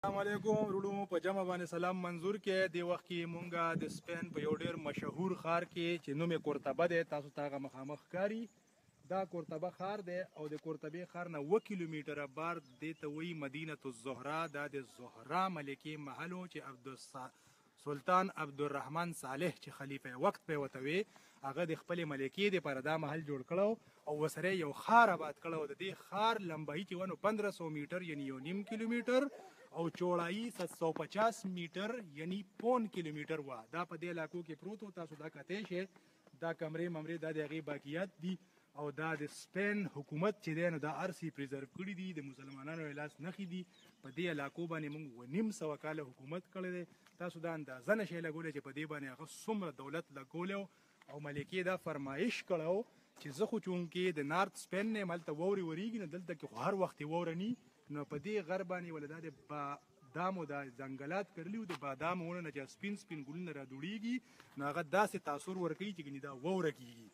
السلام علیکم وروڼو په جمع باندې سلام منظور کې د وخت کې مونږه د سپین په یو ډیر مشهور ښار کې چې نوم یې قرطبه دی، تاسو ته هغه مخامخ ښکاري. دا قرطبه ښار دی او د قرطبې ښار نه 2 کیلومتره بار دې ته وایي مدینة الزهرا. دا د زهرا ملکې محل و چې سلطان عبدالرحمن صالح چې خلیفه وقت په ورته وی، هغه د خپلې ملکې دپاره دا محل جوړ کړی او ورسره یو ښار آباد کړی. د دې ښار لمبایي چې ونه 1500 میټر یعنی 1.5 کیلومتر او چوڑائی 750 میٹر یعنی 1.5 کیلومتر وا. دا په دې علاقو کې پروت و. تاسو دا کتی شئ، دا کمرې ممرې دا د هغې باقیات دي او دا د سپین حکومت چې دی نو دا ارسي پریزرو کړي دي، د مسلمانانو لاس نښې دي. په دې علاقو باندې موږ 900 کاله حکومت کړی دی. تاسو دا اندازه نشئ لګولی چې په دې باندې هغه څومره دولت لګولی او ملکې دا فرمایش کړی چې زه خو چونکې د نارت سپین نه یم، هلته واورې ورېږي نو دلته کې خو هر وخت یې واوره ني، نو په دې غر باندې ولې دا د بادامو دا ځنګلات کرلي وو، د بادامو ونه نه چې سپین سپین ګلونه راجوړېږي نو هغه داسې تاثر ورکوي چې ګنې دا واوره کېږي.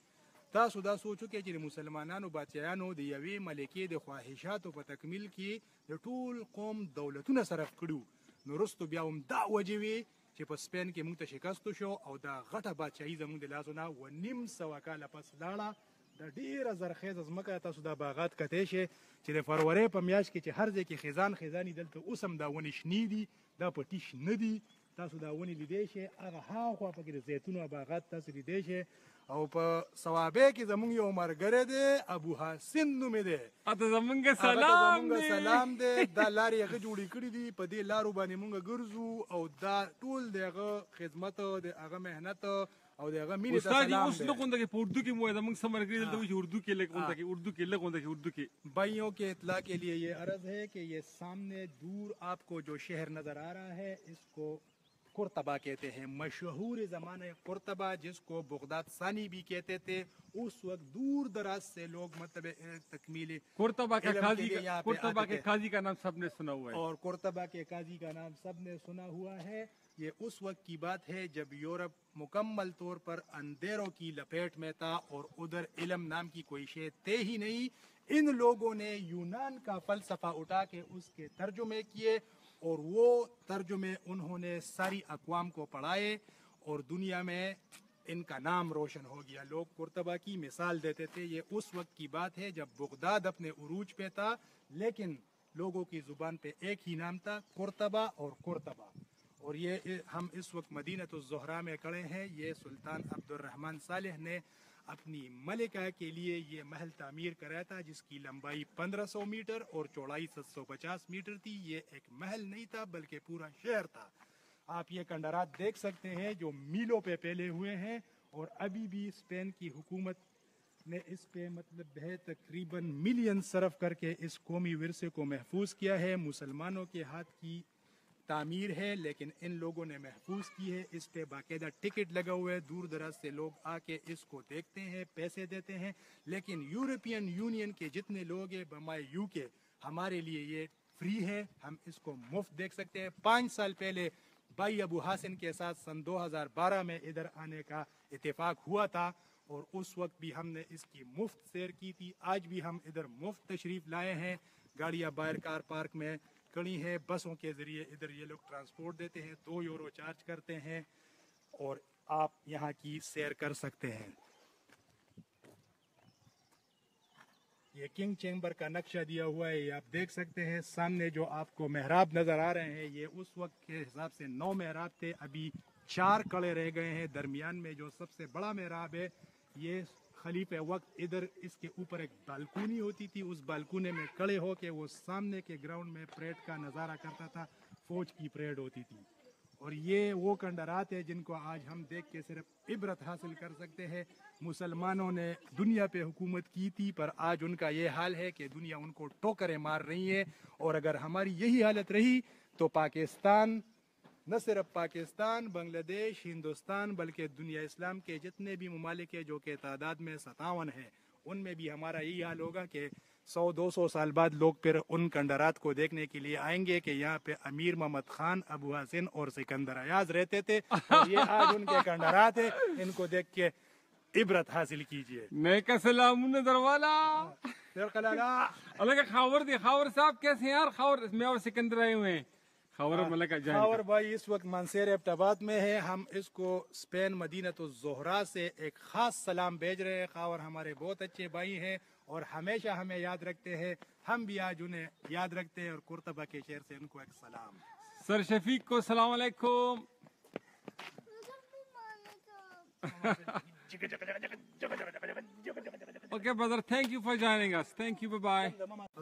تاسو دا سوچ وکړئ چې د مسلمانانو بادشاهانو د یوې ملکې د خواهشاتو په تکمیل کې د ټول قوم دولتونه صرف کړي، نو وروستو بیا هم دا وجې وې چې په سپین کې موږ ته شکست وشو او دا غټه بادشاهي زموږ د لاسو نه 900 کاله پس لاړه. دا ډیره زرخیزه ځمکه، تاسو دا باغات کتی شئ چې د فروری په میاشت کې چې هر ځای کې خیزان خیزان دي، دلته اوس هم دا ونې شنې دي، دا پټي شنه دي. تاسو دا ونې لیدی شئ، هغه هاخوا پکې د زیتونو باغات تاسو لیدی شئ. او په صوابۍ کې زمونږ یو ملګری دی ابو حسن نوم یې دی، اته زمونږ سلام دی. سلام دی. دا لارې هغه جوړې کړي دي، په دې لارو باندې مونږ ګرځو او دا ټول د هغه خدمت د هغه محنت او د هغه مینې ته سلام دی. اوس لږ غونډه کې په اردو کې مو زمونږ څه ملګري دلته وایي چې اردو کې لږ غونډه کې اردو کې لږ غونډه کې اردو کې. بھائیوں کے اطلاع کے لیے یہ عرض ہے کہ یہ سامنے دور آپ کو جو شہر نظر آ رہا ہے اس کو قرطبہ کہتے ہیں. مشہور زمانہ قرطبہ جس کو بغداد ثانی بھی کہتے تھے، اس وقت دور دراز سے لوگ مطلب تکمیل قرطبہ کے قاضی کا نام سب نے سنا ہوا ہے، اور قرطبہ کے قاضی کا نام سب نے سنا ہوا ہے. یہ اس وقت کی بات ہے جب یورپ مکمل طور پر اندھیروں کی لپیٹ میں تھا اور ادھر علم نام کی کوئی شے تھے ہی نہیں. ان لوگوں نے یونان کا فلسفہ اٹھا کے اس کے ترجمے کیے اور وہ ترجمے انہوں نے ساری اقوام کو پڑھائے اور دنیا میں ان کا نام روشن ہو گیا. لوگ قرطبہ کی مثال دیتے تھے. یہ اس وقت کی بات ہے جب بغداد اپنے عروج پہ تھا، لیکن لوگوں کی زبان پہ ایک ہی نام تھا، قرطبہ اور قرطبہ. اور یہ ہم اس وقت مدینة الزہرا میں کھڑے ہیں. یہ سلطان عبدالرحمن صالح نے اپنی ملکہ کے لیے یہ محل تعمیر کرایا تھا جس کی لمبائی 1500 میٹر اور چوڑائی 750 میٹر تھی. یہ ایک محل نہیں تھا بلکہ پورا شہر تھا. آپ یہ کنڈرات دیکھ سکتے ہیں جو میلوں پہ پھیلے ہوئے ہیں اور ابھی بھی اسپین کی حکومت نے اس پہ مطلب ہے تقریباً ملین صرف کر کے اس قومی ورثے کو محفوظ کیا ہے. مسلمانوں کے ہاتھ کی تعمیر ہے لیکن ان لوگوں نے محفوظ کی ہے. اس پہ باقاعدہ ٹکٹ لگا ہوا ہے، دور دراز سے لوگ آ کے اس کو دیکھتے ہیں، پیسے دیتے ہیں. لیکن یورپین یونین کے جتنے لوگ ہیں بمائے یو کے، ہمارے لیے یہ فری ہے، ہم اس کو مفت دیکھ سکتے ہیں. 5 سال پہلے بھائی ابو حسن کے ساتھ سن 2012 میں ادھر آنے کا اتفاق ہوا تھا اور اس وقت بھی ہم نے اس کی مفت سیر کی تھی. آج بھی ہم ادھر مفت تشریف لائے ہیں. گاڑیاں باہر کار پارک میں کڑی ہیں، بسوں کے ذریعے ادھر یہ لوگ ٹرانسپورٹ دیتے ہیں، 2 یورو چارج کرتے ہیں اور آپ یہاں کی سیر کر سکتے ہیں. یہ کنگ چیمبر کا نقشہ دیا ہوا ہے، یہ آپ دیکھ سکتے ہیں. سامنے جو آپ کو محراب نظر آ رہے ہیں یہ اس وقت کے حساب سے 9 محراب تھے، ابھی 4 کڑے رہ گئے ہیں. درمیان میں جو سب سے بڑا محراب ہے یہ خلیفہ وقت ادھر اس کے اوپر ایک بالکونی ہوتی تھی، اس بالکونے میں کھڑے ہو کے وہ سامنے کے گراؤنڈ میں پریڈ کا نظارہ کرتا تھا. فوج کی پریڈ ہوتی تھی. اور یہ وہ کنڈرات ہیں جن کو آج ہم دیکھ کے صرف عبرت حاصل کر سکتے ہیں. مسلمانوں نے دنیا پہ حکومت کی تھی پر آج ان کا یہ حال ہے کہ دنیا ان کو ٹوکریں مار رہی ہے. اور اگر ہماری یہی حالت رہی تو پاکستان، نہ صرف پاکستان، بنگلہ دیش، ہندوستان بلکہ دنیا اسلام کے جتنے بھی ممالک ہیں جو کہ تعداد میں 57 ہیں، ان میں بھی ہمارا یہی حال ہوگا کہ 100-200 سال بعد لوگ پھر ان کنڈرات کو دیکھنے کے لیے آئیں گے کہ یہاں پہ امیر محمد خان، ابو حسن اور سکندر ایاز رہتے تھے اور یہ آج ان کے کنڈرات ہیں. ان کو دیکھ کے عبرت حاصل کیجئے. میں کا سلام دروالا خلالا اللہ کا خاور دی. خاور صاحب کیسے ہیں یار؟ خاور میں اور سکندر آئے ہوئے ہیں. खावर मलक खावर भाई इस वक्त मानसेर एबटाबाद में है। हम इसको स्पेन मदीनतुल ज़ोहरा से एक ख़ास सलाम भेज रहे हैं। खावर हमारे बहुत अच्छे भाई हैं और हमेशा हमें याद रखते हैं। हम भी आज उन्हें याद रखते हैं और कुर्तबा के शहर से उनको एक सलाम। सर शफीक को सलाम अलैकुम। Okay, brother. Thank you for joining us. Thank you. Bye-bye.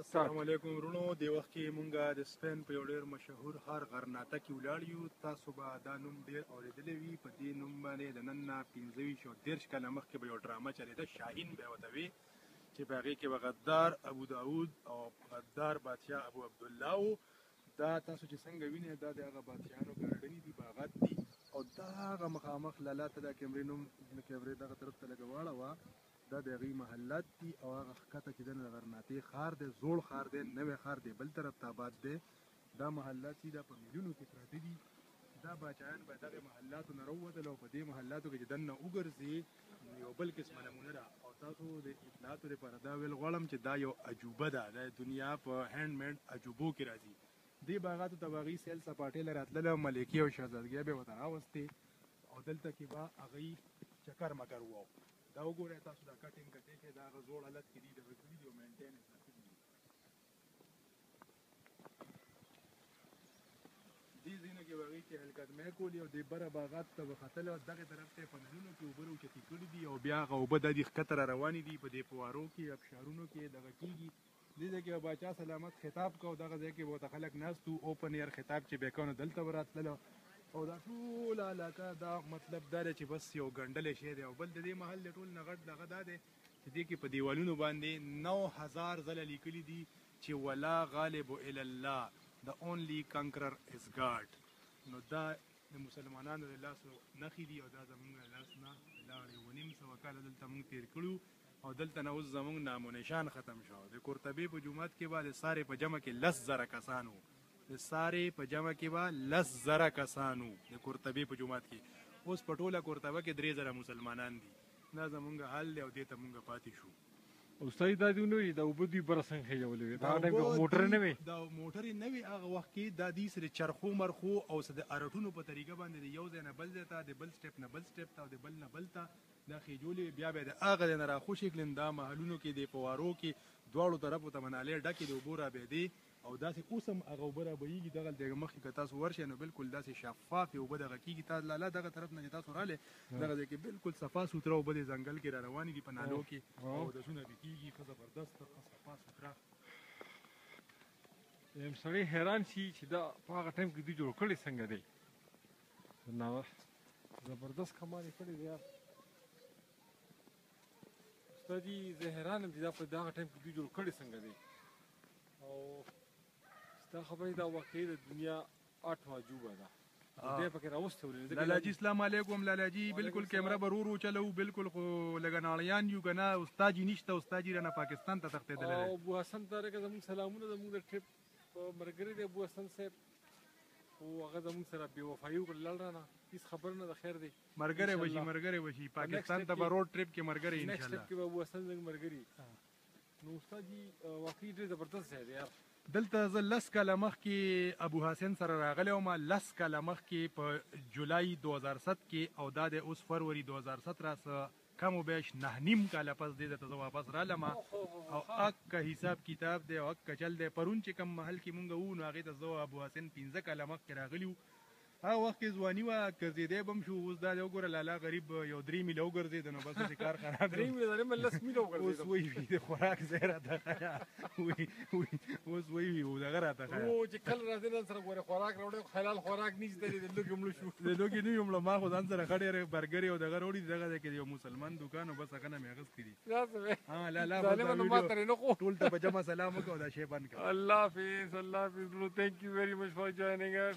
अस्सलाम वालेकुम रुणो د वخت کې مونږه د سپین په یو ډېر مشهور ښار غرناطه کې ولاړ یو. تاسو به دا نوم ډېر اورېدلی وي. په دې نوم باندې د نن نه 15 کاله مخکې به یو ډرامه چلېده، شاهین به یې ورته وي، چې په هغې کې به غدار ابو داود او غدار بادشاه ابو عبدالله و. دا تاسو چې څنګه وینئ دا د هغه بادشاهانو ګارډنې دي، باغات دي، او دا هغه مخامخ لالا ته دا کیمرې نوم کیمرې دغه طرف ته لږه واړوه، دا د هغې محلات دي. او هغه ښکته چې دی د غرناطې ښار دی، زوړ ښار دی، نوی ښار دی بل طرف ته آباد دی. دا محلات چې دا په میلیونو کې پراته دي. دا باچایان به دغې محلاتو نه راووتل او په دې محلاتو کې چې دننه وګرځې یو بل قسمه نمونه ده. او تاسو د اطلاعاتو لپاره دا ویل غواړم چې دا یو عجوبه ده، د دنیا په هینډ میډ عجوبو کې راځي. دې باغاتو ته به هغوی سیل سپاټې له راتلله، ملکې او شهزادګۍ به یې ورته راوستې او دلته کې به هغوی چکر مکر وو. دا وګورئ تاسو دا کټینګ کټې کې دا هغه زوړ حالت کې دي، دغه کړي دي او مینټین یې ساتلي دي. دې ځایونو کې به هغوی چې هلکدمۍ کولې او دې بره باغاتو ته به ختله، دغې طرف ته یې په نلونو کې اوبه راوچتې کړي دي او بیا هغه اوبه دا دي ښکته را روانې دي په دې فوارو کې، ابشارونو کې دغه کېږي. دې ځای کې به باچا سلامت خطاب کو، دغه ځای کې به ورته خلک ناست وو، اوپن ایر خطاب چې به یې کو نو دلته به راتلله. او دا ټوله علاقه دا مطلب دا دی چې بس یو ګنډلی شی دی. او بل د دې محل د ټول نه غټ دغه دا دی چې دې کې په دیوالونو باندې 9000 ځله لیکلي دي چې ولا غالب الا الله، the only conqueror is God. نو دا د مسلمانانو د لاسو نښې دي او دا زمونږ د لاس نه لاړې 9.5 کاله دلته مونږ تېر کړو او دلته نه اوس زمونږ نام و نشان ختم شو. د قرطبې په جومات کې به د سارې په جمع کې 10,000 کسان وو، د سارې په جمع کې به 10,000 کسان وو د قرطبې په جومات کې. اوس په ټوله قرطبه کې 3,000 مسلمانان دي. دا زمونږ حال دی او دې ته مونږ پاتې شو. استاد دا دی نو دا اوبه دوی بره څنګه خېجولې وې؟ دا ټایم کې موټرې نه وې؟ دا موټرې نه وې هغه وخت کې. دا دي سره چرخو مرخو او د ارټونو په طریقه باندې د یو ځای نه بل ځای ته، د بل سټیپ نه بل سټیپ ته او د بل نه بل ته دا خېجولې. بیا به د هغه ځای نه راخوشې کړل. دا محلونو کې د فوارو کې دواړو طرفو ته منالې ډکې د اوبو رابېدې او داسې اوس هم هغه اوبه رابهېږي. دغه دغه مخکې که تاسو ورشئ نو بالکل داسې شفافې اوبه دغه کېږي. تا لالا دغه طرف نه چې تاسو راغلې دغه ځای کې بالکل صفا سوتره اوبه د ځنګل کې را روانې دي په نالو کې او اودسونه پې کېږي. ښه زبردست صفا سوتره. یم سړی حیران شي چې دا په هغه ټایم کې دوی جوړ کړی څنګه دی. زبردست کمال یې کړی دی یار. استاد جي زه حیران یم چې دا په دغه ټایم کې دوی جوړ کړی څنګه دی. او ستا خبرې دا واقعي د دنیا 8 عجوبه ده. دې پکې راوستې ولې لالا جی السلام علیکم. لالا جی بالکل کیمرا به ورو ورو چلو، بالکل خو لږه ناړیان یو که نه. استاد جي نشته، استاد جي رانه پاکستان ته تښتېدلی دی. او ابو حسن طارق زموږ سلامونه. زموږ د ټریپ ملګری دی ابو حسن صاحب، خو هغه زموږ سره بې وفایي وکړه، لاړ رانه. هېڅ خبر نه ده، خیر دی، ملګری به شي، ملګری به شي. پاکستان ته به روډ ټریپ کې ملګری نیکسټ انشاءالله. ټریپ کې به ابو حسن زموږ ملګري. نو استاد جي واقعي ډېر زبردست ځای دی یار. دلته زه 10 کاله مخکې ابو حسن سره راغلی وم، 10 کاله مخکې په جولای 2007 کې، او دا د اوس فروری 2017 څخه کم و بیش 9.5 کاله پس دې ته زه واپس رالم. او اکه حساب کتاب دی او اکه چل دی. پرون چې کوم محل کې مونږ وو نو هغې ته زه ابو حسن 15 کاله مخکې راغلي وو. هغه وخت کې ځواني وه، ګرځېدی به هم شو. اوس دا دی وګوره لالا غریب یو 3 میله وګرځېد نو بس داسې کار خراب 3 میله نه 10 میله اوس وایي د خوراک ځای راته ښیه، اوس وایي دغه راته ښیه. او چې کله راځې نن سره ګورې خوراک راوړی، حلال خوراک نشته دی، د لوږې مړه شو. د لوږې نه یم ما خو ځان سره ښه ډېرې برګرې او دغه راوړي دي. دغه ځای کې یو مسلمان دوکان و، بس هغه نه مې اخېستي دي. لالا ټول ته په جمع سلام وکړه او دا شی بند کړه. الله حافظ. الله حافظ. Thank you very much for joining us.